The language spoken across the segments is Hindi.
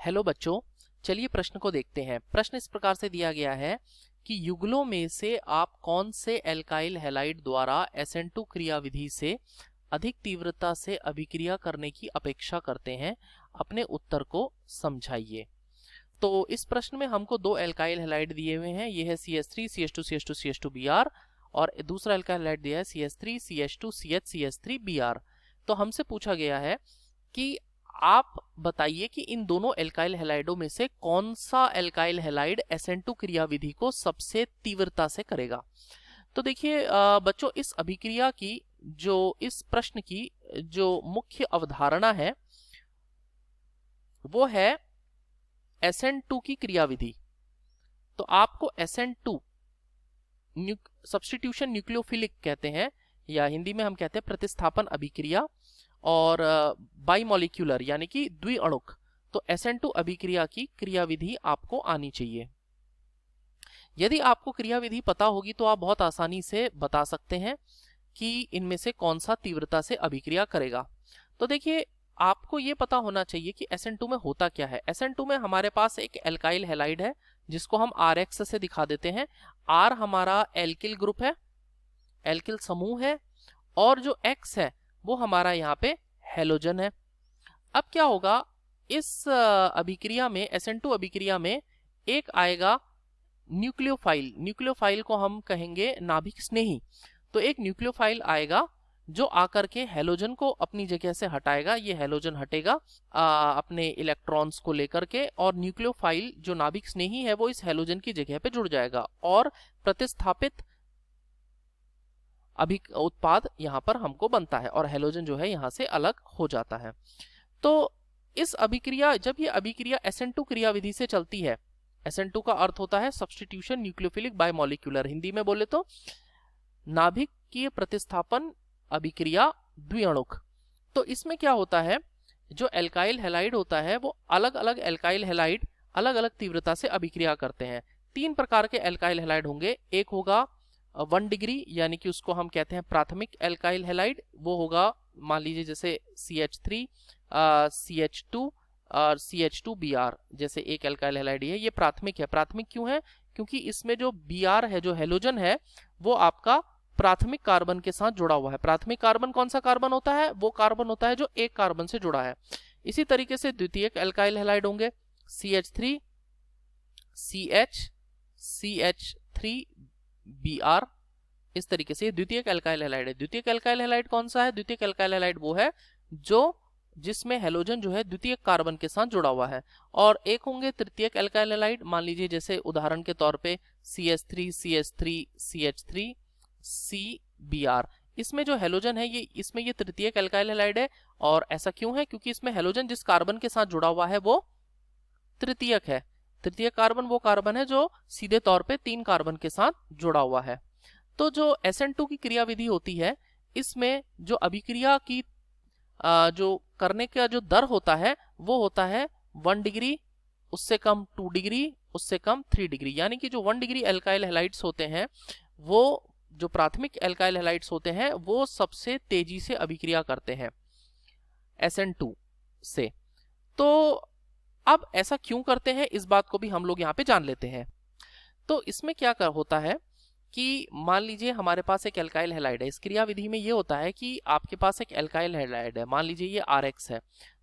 हेलो बच्चों, चलिए प्रश्न को देखते हैं। प्रश्न इस प्रकार से दिया गया है कि युगलों में से आप कौन से एल्काइल हैलाइड द्वारा SN2 क्रियाविधि से अधिक तीव्रता से अभिक्रिया करने की अपेक्षा करते हैं, अपने उत्तर को समझाइए। तो इस प्रश्न में हमको दो एल्काइल हैलाइड दिए हुए हैं। ये है CH3 CH2 CH2 CH2 Br और दूसरा एल्काइल हैलाइड दिया है CH3 CH2 CH CH3 Br। तो हमसे पूछा गया है कि आप बताइए कि इन दोनों एल्काइल हैलाइडों में से कौन सा एल्काइल हैलाइड SN2 क्रियाविधि को सबसे तीव्रता से करेगा। तो देखिए बच्चों, इस अभिक्रिया की इस प्रश्न की जो मुख्य अवधारणा है वो है SN2 की क्रियाविधि। तो आपको SN2 सब्स्टिट्यूशन न्यूक्लियोफिलिक कहते हैं, या हिंदी में हम कहते हैं प्रतिस्थापन अभिक्रिया, और बाइमोलिक्यूलर यानी कि द्विअणुक। तो SN2 अभिक्रिया की क्रियाविधि आपको आनी चाहिए। यदि आपको क्रियाविधि पता होगी तो आप बहुत आसानी से बता सकते हैं कि इनमें से कौन सा तीव्रता से अभिक्रिया करेगा। तो देखिए, आपको ये पता होना चाहिए कि SN2 में होता क्या है। SN2 में हमारे पास एक एल्काइल हैलाइड है जिसको हम RX से दिखा देते हैं। R हमारा एल्किल ग्रुप है, एल्किल समूह है, और जो X है वो हमारा यहाँ पे हैलोजन है। अब क्या होगा, इस अभिक्रिया में SN2 अभिक्रिया में एक आएगा न्यूक्लियोफाइल। न्यूक्लियोफाइल को हम कहेंगे नाभिक स्नेही। तो एक न्यूक्लियोफाइल आएगा जो आकर के हैलोजन को अपनी जगह से हटाएगा। ये हैलोजन हटेगा अपने इलेक्ट्रॉन्स को लेकर के, और न्यूक्लियोफाइल जो नाभिक स्नेही है वो इस हैलोजन की जगह पे जुड़ जाएगा और प्रतिस्थापित उत्पाद यहाँ पर हमको बनता है और हैलोजन जो है यहाँ से अलग हो जाता है। तो इस अभिक्रिया, जब ये अभिक्रिया SN2 क्रियाविधि से चलती है, SN2 का अर्थ होता है सब्स्टिट्यूशन न्यूक्लियोफिलिक बाइमोलिक्यूलर, हिंदी में बोले तो नाभिकीय प्रतिस्थापन अभिक्रिया द्विअणुक। तो इसमें क्या होता है, जो एल्काइल हैलाइड होता है वो अलग अलग एल्काइल हैलाइड अलग अलग तीव्रता से अभिक्रिया करते हैं। तीन प्रकार के एल्काइल हैलाइड होंगे। एक होगा 1 डिग्री, यानी कि उसको हम कहते हैं प्राथमिक एल्काइल हैलाइड। वो होगा मान लीजिए जैसे CH3 CH2 और CH2Br जैसे एक एल्काइल हैलाइड है, ये प्राथमिक है। प्राथमिक क्यों है? क्योंकि इसमें जो Br है, जो हैलोजन है, वो आपका प्राथमिक कार्बन के साथ जुड़ा हुआ है। प्राथमिक कार्बन कौन सा कार्बन होता है? वो कार्बन होता है जो एक कार्बन से जुड़ा है। इसी तरीके से द्वितीयक एल्काइल हैलाइड होंगे CH3 CH CH3Br। इस तरीके से द्वितीयक एल्काइल हैलाइड है। द्वितीयक एल्काइल हैलाइड कौन सा है? द्वितीयक एल्काइल हैलाइड वो है जिसमें हैलोजन जो है द्वितीयक कार्बन के साथ जुड़ा हुआ है। और एक होंगे तृतीयक एल्काइल हैलाइड, मान लीजिए जैसे उदाहरण के तौर पे CH3 CH3 CH3 CBr। इसमें जो हैलोजन है इसमें ये तृतीयक एल्काइल हैलाइड है। और ऐसा क्यों है? क्योंकि इसमें हैलोजन जिस कार्बन के साथ जुड़ा हुआ है वो तृतीयक है। तृतीयक कार्बन वो कार्बन है जो सीधे तौर पे 3 कार्बन के साथ जुड़ा हुआ है। तो जो SN2 की क्रियाविधि होती है, इसमें जो अभिक्रिया की जो करने का जो दर होता है वो होता है 1 डिग्री, उससे कम 2 डिग्री, उससे कम 3 डिग्री। यानी कि जो 1 डिग्री एल्काइल हैलाइड्स होते हैं, वो जो प्राथमिक एल्काइल हैलाइड्स होते हैं, वो सबसे तेजी से अभिक्रिया करते हैं SN2 से। तो अब ऐसा क्यों करते हैं, इस बात को भी हम लोग यहाँ पे जान लेते हैं। तो इसमें क्या होता है कि मान लीजिए हमारे पास एक एल्काइल हैलाइड है। इस क्रियाविधि में ये होता है कि आपके पास एक एल्काइल हैलाइड है, मान लीजिए ये RX है।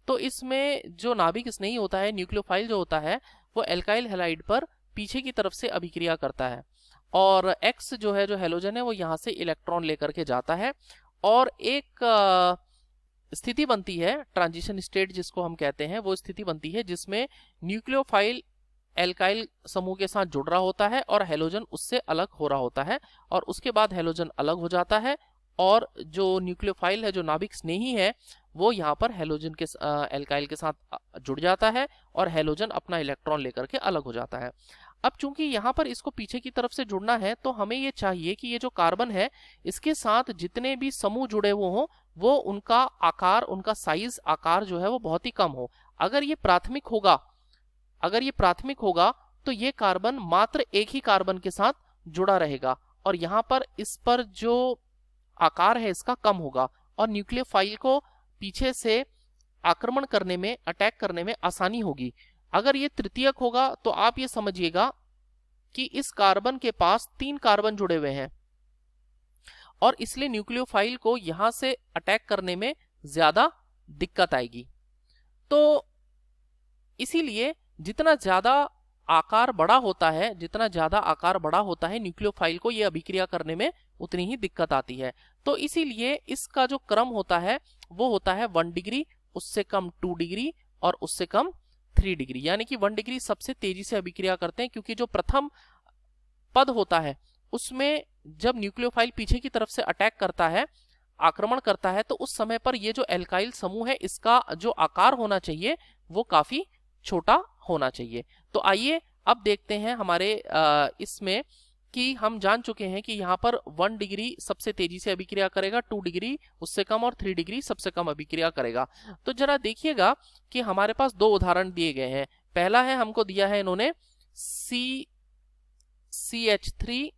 तो इसमें जो नाभिक स्नेही होता है, न्यूक्लियोफाइल जो होता है, वो एल्काइल हैलाइड पर पीछे की तरफ से अभिक्रिया करता है, और X जो है, जो हैलोजन है, वो यहाँ से इलेक्ट्रॉन लेकर के जाता है और एक स्थिति बनती है, ट्रांजिशन स्टेट जिसको हम कहते हैं, वो स्थिति बनती है जिसमें न्यूक्लियोफाइल एल्काइल समूह के साथ जुड़ रहा होता है और हैलोजन उससे अलग हो रहा होता है, और उसके बाद हैलोजन अलग हो जाता है और जो न्यूक्लियोफाइल है, जो नाभिक स्नेही है, वो यहाँ पर हैलोजन के एल्काइल के साथ जुड़ जाता है और हैलोजन अपना इलेक्ट्रॉन लेकर के अलग हो जाता है। अब चूंकि यहाँ पर इसको पीछे की तरफ से जुड़ना है, तो हमें ये चाहिए कि ये जो कार्बन है, इसके साथ जितने भी समूह जुड़े हुए हों, वो उनका आकार, उनका साइज, आकार जो है वो बहुत ही कम हो। अगर ये प्राथमिक होगा तो ये कार्बन मात्र एक ही कार्बन के साथ जुड़ा रहेगा और यहाँ पर इस पर जो आकार है इसका कम होगा और न्यूक्लियोफाइल को पीछे से आक्रमण करने में, अटैक करने में आसानी होगी। अगर ये तृतीयक होगा तो आप ये समझिएगा कि इस कार्बन के पास 3 कार्बन जुड़े हुए हैं और इसलिए न्यूक्लियोफाइल को यहां से अटैक करने में ज्यादा दिक्कत आएगी। तो इसीलिए जितना ज्यादा आकार बड़ा होता है, जितना ज्यादा आकार बड़ा होता है न्यूक्लियोफाइल को ये अभिक्रिया करने में उतनी ही दिक्कत आती है। तो इसीलिए इसका जो क्रम होता है वो होता है 1 डिग्री, उससे कम 2 डिग्री और उससे कम 3 डिग्री। यानी कि 1 डिग्री सबसे तेजी से अभिक्रिया करते हैं, क्योंकि जो प्रथम पद होता है उसमें जब न्यूक्लियोफाइल पीछे की तरफ से अटैक करता है, आक्रमण करता है, तो उस समय पर ये जो एल्काइल समूह है इसका जो आकार होना चाहिए वो काफी छोटा होना चाहिए। तो आइए अब देखते हैं हमारे इसमें कि हम जान चुके हैं कि यहाँ पर 1 डिग्री सबसे तेजी से अभिक्रिया करेगा, 2 डिग्री उससे कम और 3 डिग्री सबसे कम अभिक्रिया करेगा। तो जरा देखिएगा कि हमारे पास 2 उदाहरण दिए गए हैं। पहला है, हमको दिया है इन्होंने CH3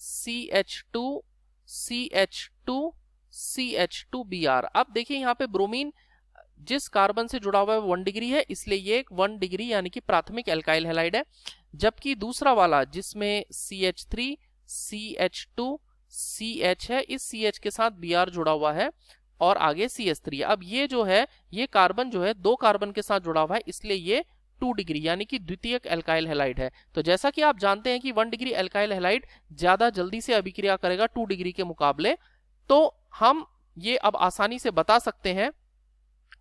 CH2 CH2 CH2Br। अब देखिए यहाँ पे ब्रोमीन जिस कार्बन से जुड़ा हुआ है 1 डिग्री है, इसलिए ये 1 डिग्री यानी कि प्राथमिक एल्काइल हैलाइड है। जबकि दूसरा वाला जिसमें CH3 CH2 CH है, इस CH के साथ Br जुड़ा हुआ है और आगे CH3। अब ये जो है ये कार्बन जो है 2 कार्बन के साथ जुड़ा हुआ है, इसलिए ये 2 डिग्री यानी कि द्वितीयक एल्काइल हैलाइड है। तो जैसा कि आप जानते हैं कि 1 डिग्री एल्काइल हैलाइड ज्यादा जल्दी से अभिक्रिया करेगा 2 डिग्री के मुकाबले, तो हम ये अब आसानी से बता सकते हैं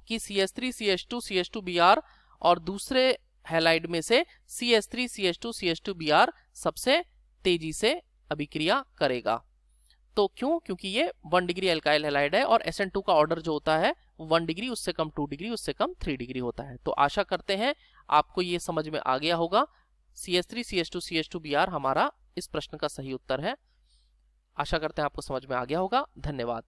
कि CH3 CH2 CH2Br और दूसरे हैलाइड में से CH3 CH2 CH2Br सबसे तेजी से अभिक्रिया करेगा। तो क्यों? क्योंकि ये 1 डिग्री एल्काइल हैलाइड है और SN2 का ऑर्डर जो होता है 1 डिग्री, उससे कम 2 डिग्री, उससे कम 3 डिग्री होता है। तो आशा करते हैं आपको ये समझ में आ गया होगा। CH3 CH2 CH2Br हमारा इस प्रश्न का सही उत्तर है। आशा करते हैं आपको समझ में आ गया होगा। धन्यवाद।